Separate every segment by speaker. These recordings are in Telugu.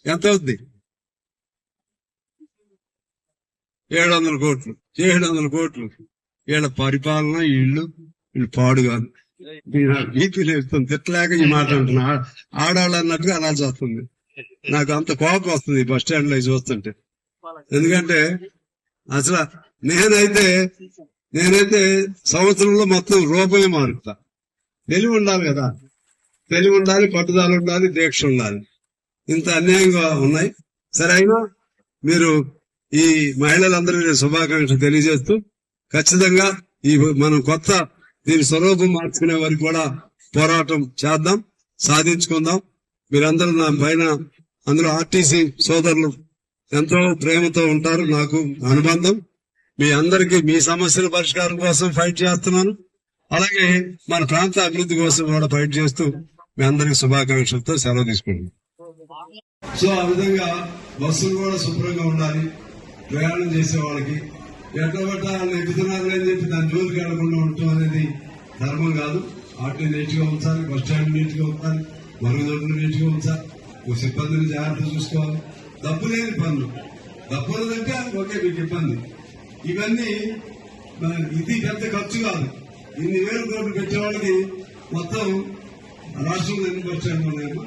Speaker 1: ఎంత అవుద్ది? 700 కోట్లు. 700 కోట్లు. వీళ్ళ పరిపాలన వీళ్ళు పాడు కాదు. బీపీ లేస్తుంది, తిట్టలేక ఈ మాట అంటున్నా. ఆడాళ్ళు అన్నట్టుగా అనాల్సి వస్తుంది. నాకు అంత కోపం వస్తుంది బస్ స్టాండ్ లో చూస్తుంటే. ఎందుకంటే అసలు నేనైతే సంవత్సరంలో మొత్తం రూపమే మారుతా. తెలివి ఉండాలి కదా, తెలివి ఉండాలి, పట్టుదల ఉండాలి, దీక్ష ఉండాలి. ఇంత అన్యాయంగా ఉన్నాయి. సరే, అయినా మీరు ఈ మహిళలందరికీ శుభాకాంక్షలు తెలియజేస్తూ ఖచ్చితంగా ఈ మనం కొత్త దీని స్వరూపం మార్చుకునే వరకు కూడా పోరాటం చేద్దాం, సాధించుకుందాం. మీరందరూ నా పైన, అందులో ఆర్టీసీ సోదరులు ఎంతో ప్రేమతో ఉంటారు. నాకు అనుబంధం. మీ అందరికీ మీ సమస్యల పరిష్కారం కోసం ఫైట్ చేస్తున్నాను. అలాగే మన ప్రాంత అభివృద్ధి కోసం కూడా ఫైట్ చేస్తూ మీ అందరికి శుభాకాంక్షలతో సెలవు తీసుకుంటున్నాను. సో ఆ విధంగా బస్సులు కూడా శుభ్రంగా ఉండాలి. ప్రయాణం చేసే వాళ్ళకి ఎట్లబట్ట వాళ్ళు ఎక్కుతున్నారు అని చెప్పి దాని జోలికి వెళ్లకుండా ఉండటం అనేది ధర్మం కాదు. ఆటో నీట్ గా ఉంచాలి, బస్ స్టాండ్ నీట్ గా ఉంచాలి, మరుగుదొడ్లు నీట్ గా ఉంచాలి, సిబ్బందిని జాగ్రత్తగా చూసుకోవాలి. డబ్బు లేని పనులు, డబ్బు ఉన్నదంటే ఓకే మీకు ఇబ్బంది. ఇవన్నీ ఇది పెద్ద ఖర్చు కాదు. ఇన్ని వేల కోట్లు పెట్టేవాళ్ళకి మొత్తం రాష్ట్రంలో ఎన్ని బస్ స్టాండ్ ఉన్నాయమ్మా?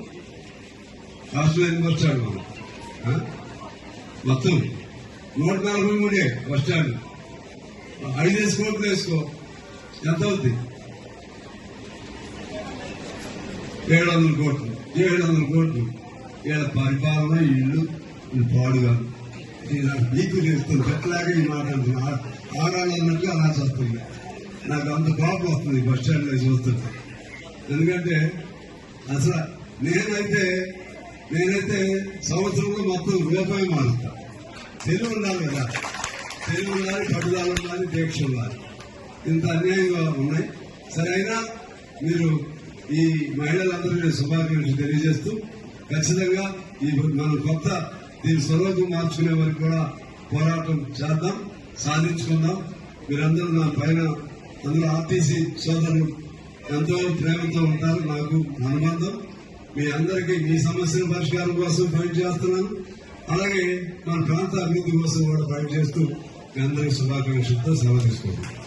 Speaker 1: రాష్ట్రంలో ఎన్ని బస్ స్టాండ్ ఉన్నాయి? మొత్తం 143 బస్ స్టాండ్. 5 కోట్లు వేసుకో, ఎంత అవుద్ది? 700 కోట్లు. 700 కోట్లు. వీళ్ళ పరిపాలన ఇల్లు పాడుగా నీకు చేస్తుంది. పెట్టలేక ఈ మాట అంటున్నా. ఆడాలన్నట్టు అలా వస్తుంది. నాకు అంత కోపం వస్తుంది బస్ స్టాండ్ లో చూస్తుంటే. ఎందుకంటే అసలు నేనైతే సంవత్సరంలో మొత్తం రూపాయి మారుతా. తెలివి ఉండాలి కదా, తెలివి ఉండాలి, పట్టుదల ఉండాలి, దీక్ష ఉండాలి. ఇంత అన్యాయంగా ఉన్నాయి. సరే, అయినా మీరు ఈ మహిళలందరికీ శుభాకాంక్షలు తెలియజేస్తూ ఖచ్చితంగా ఈ మనం కొత్త దీని స్వరూపం మార్చుకునే వరకు కూడా పోరాటం చేద్దాం, సాధించుకుందాం. మీరందరూ నా పైన, అందులో ఆర్టీసీ సోదరులు ఎంతో ప్రేమతో ఉంటారు. నాకు అనుబంధం. మీ అందరికీ మీ సమస్యల పరిష్కారం కోసం ఫైట్ చేస్తున్నాను. అలాగే మన ప్రాంత అభివృద్ధి కోసం కూడా ఫైట్ చేస్తూ మీ అందరికీ శుభాకాంక్షలతో సెలవు తీసుకుంటున్నాను.